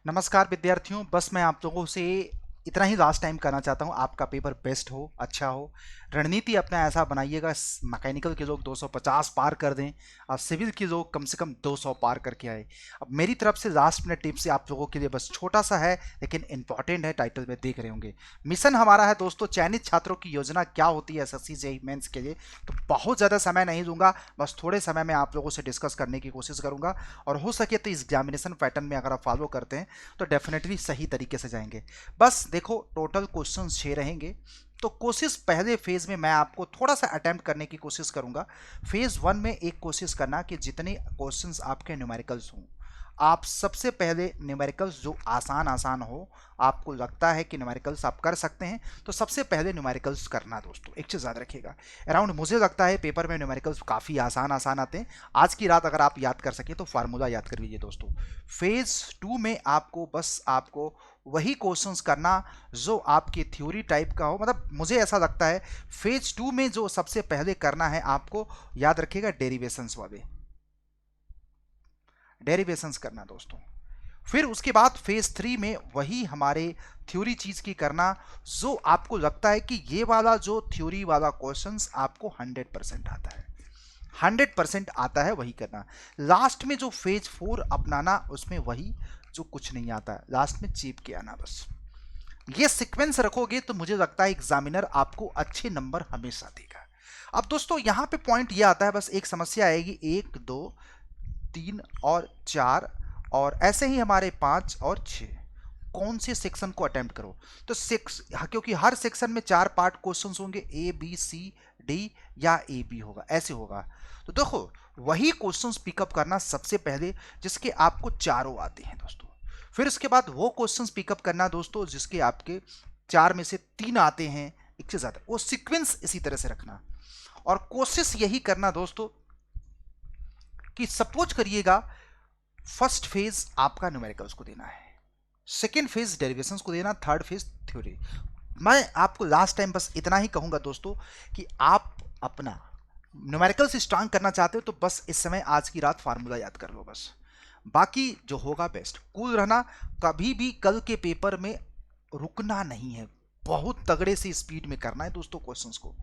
नमस्कार विद्यार्थियों, बस मैं आप लोगों से इतना ही लास्ट टाइम कहना चाहता हूँ, आपका पेपर बेस्ट हो, अच्छा हो। रणनीति अपना ऐसा बनाइएगा, मैकेनिकल के लोग 250 पार कर दें और सिविल के लोग कम से कम 200 पार करके आए। अब मेरी तरफ से लास्ट मिनट टिप्स आप लोगों के लिए बस छोटा सा है लेकिन इंपॉर्टेंट है, टाइटल में देख रहे होंगे। मिशन हमारा है दोस्तों, चयनित छात्रों की योजना क्या होती है एसएससी जेईई मेंस के लिए। तो बहुत ज़्यादा समय नहीं दूंगा, बस थोड़े समय में आप लोगों से डिस्कस करने की कोशिश करूंगा और हो सके तो इस एग्जामिनेशन पैटर्न में अगर आप फॉलो करते हैं तो डेफिनेटली सही तरीके से जाएंगे। बस देखो, टोटल क्वेश्चन 6 रहेंगे, तो कोशिश पहले फेज में मैं आपको थोड़ा सा अटेम्प्ट करने की कोशिश करूंगा। फेज 1 में एक कोशिश करना कि जितने क्वेश्चंस आपके न्यूमेरिकल्स हों, आप सबसे पहले न्यूमेरिकल्स जो आसान आसान हो, आपको लगता है कि न्यूमेरिकल्स आप कर सकते हैं, तो सबसे पहले न्यूमेरिकल्स करना दोस्तों। एक चीज़ याद रखिएगा, अराउंड मुझे लगता है पेपर में न्यूमेरिकल्स काफ़ी आसान आसान आते हैं। आज की रात अगर आप याद कर सके तो फार्मूला याद कर लीजिए दोस्तों। फेज 2 में आपको वही क्वेश्चंस करना जो आपकी थ्योरी टाइप का हो। मतलब मुझे ऐसा लगता है फेज 2 में जो सबसे पहले करना है आपको, याद रखिएगा, डेरिवेशंस वाले डेरिवेशंस करना दोस्तों। फिर उसके बाद फेज 3 में वही हमारे थ्योरी चीज की करना जो आपको लगता है कि ये वाला जो थ्योरी वाला क्वेश्चंस आपको 100% आता है, 100% आता है, वही करना। लास्ट में जो फेज 4 अपनाना, उसमें वही जो कुछ नहीं आता है, लास्ट में चीप के आना। बस ये सीक्वेंस रखोगे तो मुझे लगता है एग्जामिनर आपको अच्छे नंबर हमेशा देगा। अब दोस्तों यहाँ पे पॉइंट ये आता है, बस एक समस्या आएगी, 1 2 3 और 4 और ऐसे ही हमारे 5 और 6, कौन से सेक्शन को अटेम्प्ट करो। तो क्योंकि हर सेक्शन में 4 पार्ट क्वेश्चंस होंगे, ए बी सी डी या ए बी होगा, ऐसे होगा। तो देखो, वही क्वेश्चंस पिकअप करना सबसे पहले जिसके आपको चारों आते हैं दोस्तों। फिर उसके बाद वो क्वेश्चंस पिकअप करना दोस्तों जिसके आपके 4 में से 3 आते हैं, एक से ज्यादा। वो सीक्वेंस इसी तरह से रखना और कोशिश यही करना दोस्तों कि सपोज करिएगा फर्स्ट फेज आपका न्यूमेरिकल्स को देना है, सेकेंड फेज डेरिवेशंस को देना, थर्ड फेज थ्योरी। मैं आपको लास्ट टाइम बस इतना ही कहूंगा दोस्तों कि आप अपना न्यूमेरिकल्स स्ट्रांग करना चाहते हो तो बस इस समय आज की रात फार्मूला याद कर लो बस। बाकी जो होगा बेस्ट, कूल रहना, कभी भी कल के पेपर में रुकना नहीं है, बहुत तगड़े से स्पीड में करना है दोस्तों क्वेश्चंस को।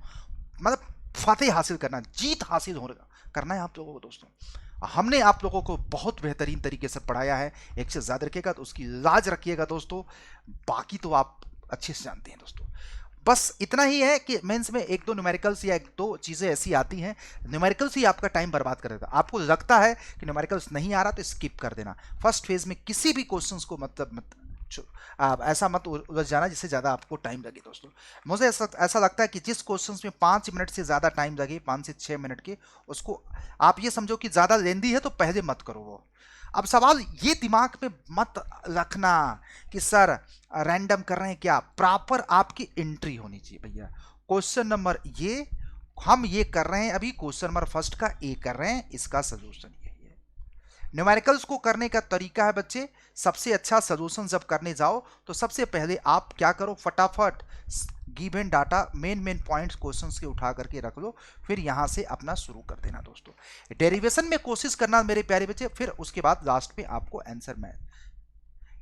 मतलब फतेह हासिल करना, जीत हासिल हो करना है आप लोगों को दोस्तों। हमने आप लोगों को बहुत बेहतरीन तरीके से पढ़ाया है, एक से ज्यादा रखिएगा तो उसकी लाज रखिएगा दोस्तों। बाकी तो आप अच्छे से जानते हैं दोस्तों। बस इतना ही है कि मेंस में एक दो न्यूमेरिकल्स या एक दो चीजें ऐसी आती हैं, न्यूमेरिकल्स ही आपका टाइम बर्बाद कर देता है। आपको लगता है कि न्यूमेरिकल्स नहीं आ रहा तो स्किप कर देना। फर्स्ट फेज में किसी भी क्वेश्चंस को मतलब आप ऐसा मत उलझ जाना जिससे ज़्यादा आपको टाइम लगे दोस्तों। मुझे ऐसा लगता है कि जिस क्वेश्चंस में 5 मिनट से ज़्यादा टाइम लगे, 5 से 6 मिनट के, उसको आप ये समझो कि ज़्यादा लेंदी है तो पहले मत करो वो। अब सवाल ये दिमाग में मत रखना कि सर रैंडम कर रहे हैं, क्या प्रॉपर आपकी एंट्री होनी चाहिए भैया। क्वेश्चन नंबर ये हम ये कर रहे हैं, अभी क्वेश्चन नंबर फर्स्ट का ए कर रहे हैं, इसका सोल्यूशन ये है। न्यूमेरिकल्स को करने का तरीका है बच्चे, सबसे अच्छा सॉल्यूशन जब करने जाओ तो सबसे पहले आप क्या करो, फटाफट given data main points questions के उठा करके रख लो, फिर यहां से अपना शुरू कर देना दोस्तों। डेरिवेशन में कोशिश करना मेरे प्यारे बच्चे, फिर उसके बाद लास्ट में आपको आंसर में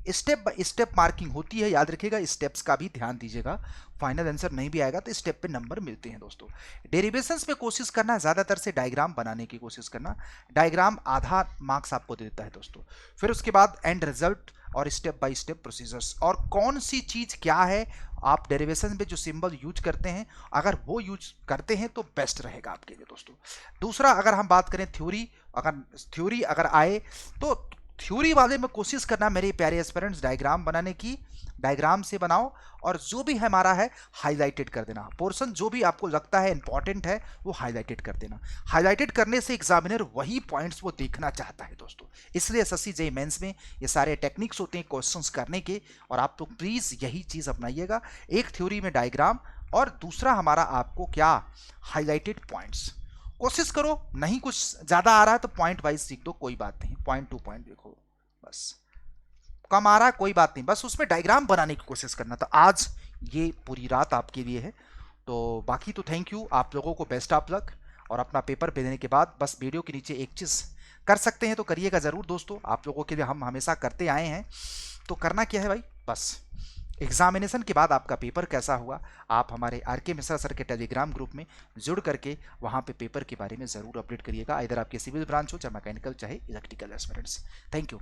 स्टेप बाय स्टेप मार्किंग होती है, याद रखिएगा, स्टेप्स का भी ध्यान दीजिएगा। फाइनल आंसर नहीं भी आएगा तो स्टेप पे नंबर मिलते हैं दोस्तों। डेरिवेशंस में कोशिश करना ज़्यादातर से डायग्राम बनाने की कोशिश करना, डायग्राम आधा मार्क्स आपको देता है दोस्तों। फिर उसके बाद एंड रिजल्ट और स्टेप बाय स्टेप प्रोसीजर्स, और कौन सी चीज़ क्या है आप डेरिवेशन में जो सिंबल यूज करते हैं, अगर वो यूज करते हैं तो बेस्ट रहेगा आपके लिए दोस्तों। दूसरा, अगर हम बात करें थ्योरी अगर आए तो थ्योरी वाले में कोशिश करना मेरे प्यारे एस्पिरेंट्स, डायग्राम बनाने की, डायग्राम से बनाओ और जो भी हमारा है हाईलाइटेड कर देना। पोर्शन जो भी आपको लगता है इंपॉर्टेंट है वो हाईलाइटेड कर देना। हाईलाइटेड करने से एग्जामिनर वही पॉइंट्स वो देखना चाहता है दोस्तों। इसलिए एसएससी जेईई मेंस में ये सारे टेक्निक्स होते हैं क्वेश्चंस करने के, और आप लोग प्लीज यही चीज अपनाइएगा। एक थ्योरी में डायग्राम और दूसरा हमारा आपको क्या, हाईलाइटेड पॉइंट्स। कोशिश करो, नहीं कुछ ज्यादा आ रहा है तो पॉइंट वाइज सीख दो, कोई बात नहीं, पॉइंट टू पॉइंट देखो बस। कम आ रहा है कोई बात नहीं, बस उसमें डायग्राम बनाने की कोशिश करना। तो आज ये पूरी रात आपके लिए है। तो बाकी तो थैंक यू, आप लोगों को बेस्ट ऑफ लक। और अपना पेपर भेजने के बाद बस वीडियो के नीचे एक चीज़ कर सकते हैं तो करिएगा ज़रूर दोस्तों, आप लोगों के लिए हम हमेशा करते आए हैं तो करना क्या है भाई, बस एग्जामिनेशन के बाद आपका पेपर कैसा हुआ, आप हमारे आर के मिश्रा सर के टेलीग्राम ग्रुप में जुड़ करके वहाँ पे पेपर के बारे में ज़रूर अपडेट करिएगा, इधर आपके सिविल ब्रांच हो चाहे मैकेनिकल चाहे इलेक्ट्रिकल एस्पिरेंट्स। Thank you.